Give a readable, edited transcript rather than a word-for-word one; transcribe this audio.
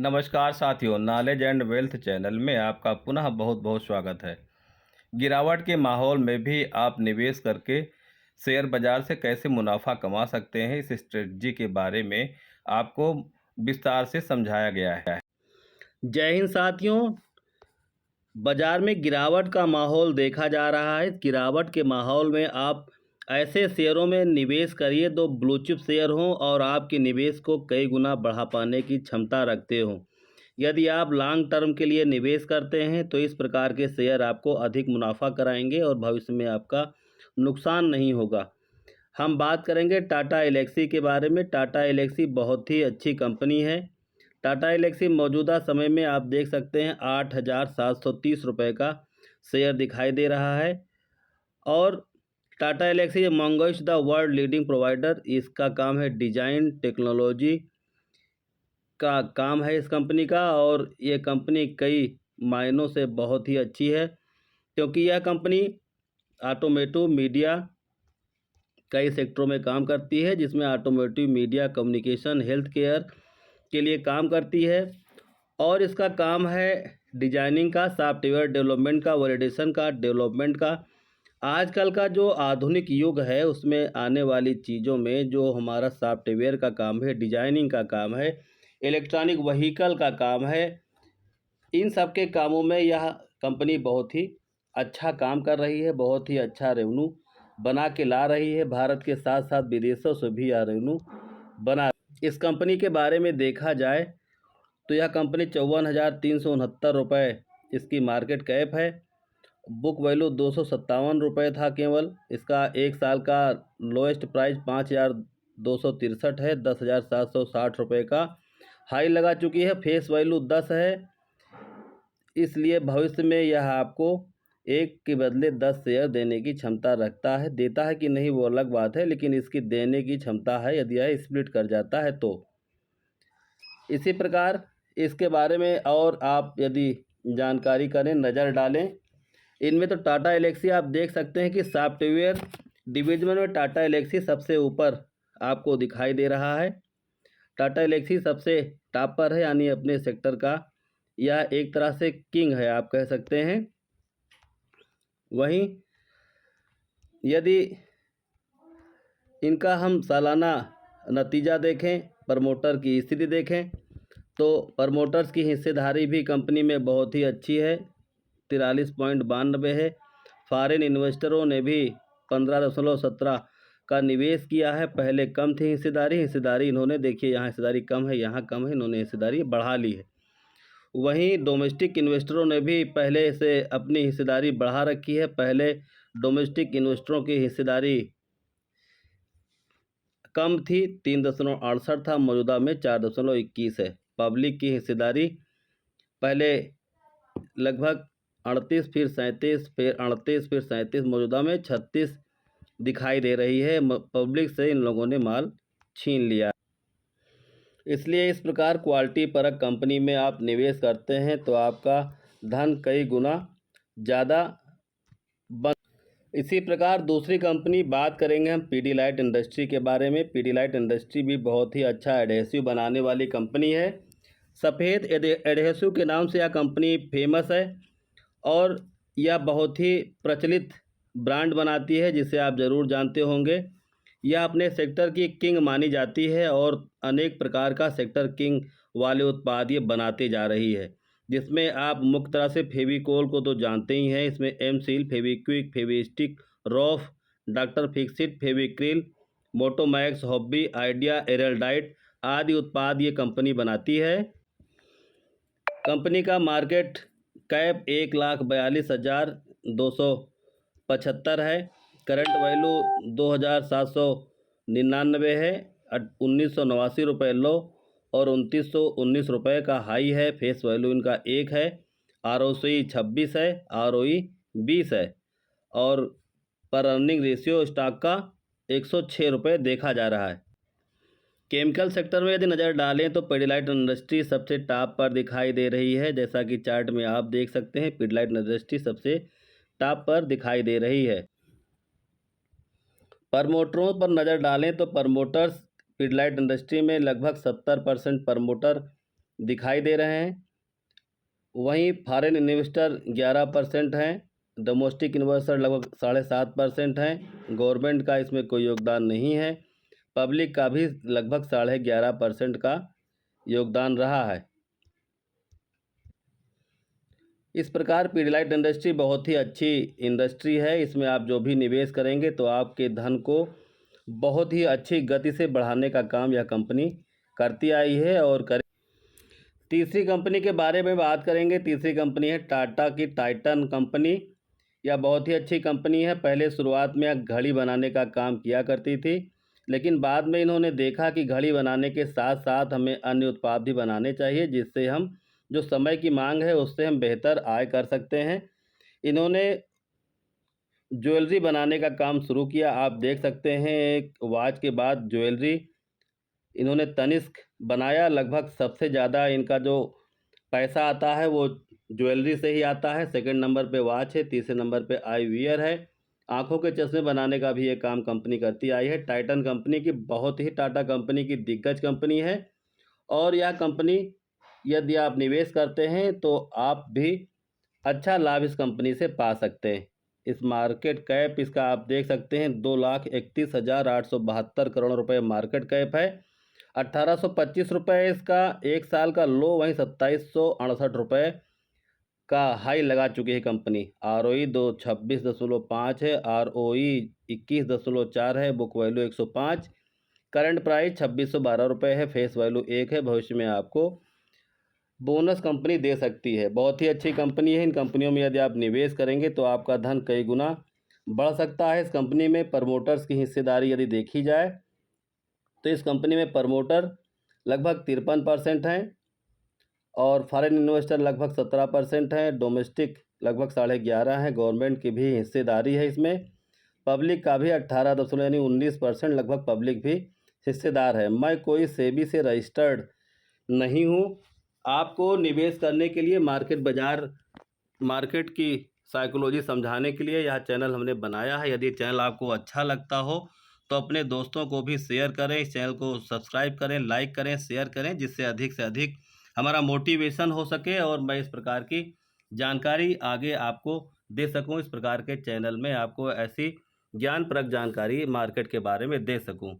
नमस्कार साथियों, knowledge and wealth channel में आपका पुनः बहुत बहुत स्वागत है। गिरावट के माहौल में भी आप निवेश करके शेयर बाजार से कैसे मुनाफा कमा सकते हैं, इस स्ट्रेटजी के बारे में आपको विस्तार से समझाया गया है। जय हिंद साथियों। बाजार में गिरावट का माहौल देखा जा रहा है। गिरावट के माहौल में आप ऐसे शेयरों में निवेश करिए जो ब्लू चिप शेयर हों और आपके निवेश को कई गुना बढ़ा पाने की क्षमता रखते हों। यदि आप लॉन्ग टर्म के लिए निवेश करते हैं तो इस प्रकार के शेयर आपको अधिक मुनाफा कराएंगे और भविष्य में आपका नुकसान नहीं होगा। हम बात करेंगे टाटा एलेक्सी के बारे में। टाटा एलेक्सी बहुत ही अच्छी कंपनी है। टाटा एलेक्सी मौजूदा समय में आप देख सकते हैं 8,730 रुपये का शेयर दिखाई दे रहा है। और Tata Elxsi amongst the world leading provider, इसका काम है डिजाइन टेक्नोलॉजी का काम है इस कंपनी का। और ये कंपनी कई मायनों से बहुत ही अच्छी है क्योंकि यह कंपनी ऑटोमेटिव मीडिया कई सेक्टरों में काम करती है, जिसमें automotive, media, communication, health care के लिए काम करती है। और इसका काम है डिजाइनिंग का, सॉफ्टवेयर डेवलपमेंट का, वैलिडेशन का, डेवलपमेंट का। आजकल का जो आधुनिक युग है उसमें आने वाली चीज़ों में जो हमारा सॉफ्टवेयर का काम है, डिजाइनिंग का काम है, इलेक्ट्रॉनिक व्हीकल का काम है, इन सब के कामों में यह कंपनी बहुत ही अच्छा काम कर रही है, बहुत ही अच्छा रेवेन्यू बना के ला रही है। भारत के साथ साथ विदेशों से भी यह रेवेन्यू बना। इस कंपनी के बारे में देखा जाए तो यह कंपनी 54,369 रुपये इसकी मार्केट कैप है। बुक वैल्यू 257 रुपये था केवल। इसका एक साल का लोएस्ट प्राइस 5,263 है। 10,760 रुपये का हाई लगा चुकी है। फेस वैल्यू 10 है, इसलिए भविष्य में यह आपको एक के बदले 10 शेयर देने की क्षमता रखता है। देता है कि नहीं वो अलग बात है, लेकिन इसकी देने की क्षमता है यदि यह स्प्लिट कर जाता है तो। इसी प्रकार इसके बारे में और आप यदि जानकारी करें, नज़र डालें इनमें, तो टाटा एलेक्सी आप देख सकते हैं कि सॉफ्टवेयर डिवीजन में टाटा एलेक्सी सबसे ऊपर आपको दिखाई दे रहा है। टाटा एलेक्सी सबसे टॉप पर है, यानी अपने सेक्टर का यह एक तरह से किंग है, आप कह सकते हैं। वहीं यदि इनका हम सालाना नतीजा देखें, प्रमोटर की स्थिति देखें, तो प्रमोटर्स की हिस्सेदारी भी कंपनी में बहुत ही अच्छी है, 43.92 है। फॉरेन इन्वेस्टरों ने भी 15.17 का निवेश किया है। पहले कम थी हिस्सेदारी इन्होंने, देखिए यहाँ हिस्सेदारी कम है, यहाँ कम है, इन्होंने हिस्सेदारी बढ़ा ली है। वहीं डोमेस्टिक इन्वेस्टरों ने भी पहले से अपनी हिस्सेदारी बढ़ा रखी है। पहले डोमेस्टिक इन्वेस्टरों की हिस्सेदारी कम थी, 3.68 था, मौजूदा में 4.21 है। पब्लिक की हिस्सेदारी पहले लगभग 38, फिर 37, फिर 38, फिर 37, मौजूदा में 36 दिखाई दे रही है। पब्लिक से इन लोगों ने माल छीन लिया। इसलिए इस प्रकार क्वालिटी परक कंपनी में आप निवेश करते हैं तो आपका धन कई गुना ज़्यादा बन। इसी प्रकार दूसरी कंपनी बात करेंगे हम पीडीलाइट इंडस्ट्री के बारे में। पीडीलाइट इंडस्ट्री भी बहुत ही अच्छा एडहेसिव बनाने वाली कंपनी है। सफ़ेद एडहेसिव के नाम से यह कंपनी फेमस है और यह बहुत ही प्रचलित ब्रांड बनाती है, जिसे आप ज़रूर जानते होंगे। यह अपने सेक्टर की किंग मानी जाती है और अनेक प्रकार का सेक्टर किंग वाले उत्पाद ये बनाते जा रही है, जिसमें आप मुख्य तरह से फेविकोल को तो जानते ही हैं। इसमें M seal, Fevikwik, Fevistick, Roff, doctor Fixit, Fevicryl, Motomax, Hobby, Idea, Araldite आदि उत्पाद ये कंपनी बनाती है। कंपनी का मार्केट कैप 1,42,275 है। करंट वैल्यू 2,799 है। 1,989 रुपये लो और 2,919 रुपये का हाई है। फेस वैल्यू इनका 1 है। ROCE 26 है, ROE 20 है और पर अर्निंग रेशियो स्टॉक का 106 रुपये देखा जा रहा है। केमिकल सेक्टर में यदि नज़र डालें तो पीडीलाइट इंडस्ट्री सबसे टॉप पर दिखाई दे रही है। जैसा कि चार्ट में आप देख सकते हैं, पीडीलाइट इंडस्ट्री सबसे टॉप पर दिखाई दे रही है। प्रमोटरों पर नज़र डालें तो प्रमोटर्स पीडीलाइट इंडस्ट्री में लगभग 70% प्रमोटर दिखाई दे रहे हैं। वहीं फॉरेन इन्वेस्टर 11% हैं, डोमेस्टिक इन्वेस्टर लगभग 7.5% हैं। गवर्नमेंट का इसमें कोई योगदान नहीं है। पब्लिक का भी लगभग 11.5% का योगदान रहा है। इस प्रकार पीडिलाइट इंडस्ट्री बहुत ही अच्छी इंडस्ट्री है। इसमें आप जो भी निवेश करेंगे तो आपके धन को बहुत ही अच्छी गति से बढ़ाने का काम यह कंपनी करती आई है और करे। तीसरी कंपनी के बारे में बात करेंगे। तीसरी कंपनी है टाटा की टाइटन कंपनी। यह बहुत ही अच्छी कंपनी है। पहले शुरुआत में यह घड़ी बनाने का काम किया करती थी, लेकिन बाद में इन्होंने देखा कि घड़ी बनाने के साथ साथ हमें अन्य उत्पाद भी बनाने चाहिए, जिससे हम जो समय की मांग है उससे हम बेहतर आय कर सकते हैं। इन्होंने ज्वेलरी बनाने का काम शुरू किया। आप देख सकते हैं एक वॉच के बाद ज्वेलरी इन्होंने तनिष्क बनाया। लगभग सबसे ज़्यादा इनका जो पैसा आता है वो ज्वेलरी से ही आता है। सेकंड नंबर पे वॉच है, तीसरे नंबर पे आई वियर है। आँखों के चश्मे बनाने का भी ये काम कंपनी करती आई है। टाइटन कंपनी की बहुत ही टाटा कंपनी की दिग्गज कंपनी है और यह कंपनी यदि आप निवेश करते हैं तो आप भी अच्छा लाभ इस कंपनी से पा सकते हैं। इस मार्केट कैप इसका आप देख सकते हैं 2,31,872 करोड़ रुपए मार्केट कैप है। 1,825 रुपये इसका एक साल का लो, वहीं 2,768 रुपये का हाई लगा चुकी है कंपनी। ROE 26.5 है, ROE 21.4 है, बुक वैल्यू 105, करंट प्राइस 2612 रुपये है, फेस वैल्यू 1 है। भविष्य में आपको बोनस कंपनी दे सकती है। बहुत ही अच्छी कंपनी है। इन कंपनियों में यदि आप निवेश करेंगे तो आपका धन कई गुना बढ़ सकता है। इस कंपनी में प्रमोटर्स की हिस्सेदारी यदि देखी जाए तो इस कंपनी में प्रमोटर लगभग 53% हैं और फॉरेन इन्वेस्टर लगभग 17% हैं। डोमेस्टिक लगभग 11.5 है। गवर्नमेंट की भी हिस्सेदारी है इसमें। पब्लिक का भी 19% लगभग पब्लिक भी हिस्सेदार है। मैं कोई सेबी से रजिस्टर्ड नहीं हूँ। आपको निवेश करने के लिए मार्केट की साइकोलॉजी समझाने के लिए यह चैनल हमने बनाया है। यदि चैनल आपको अच्छा लगता हो तो अपने दोस्तों को भी शेयर करें। इस चैनल को सब्सक्राइब करें, लाइक करें, शेयर करें, जिससे अधिक से अधिक हमारा मोटिवेशन हो सके और मैं इस प्रकार की जानकारी आगे आपको दे सकूं। इस प्रकार के चैनल में आपको ऐसी ज्ञानप्रद जानकारी मार्केट के बारे में दे सकूं।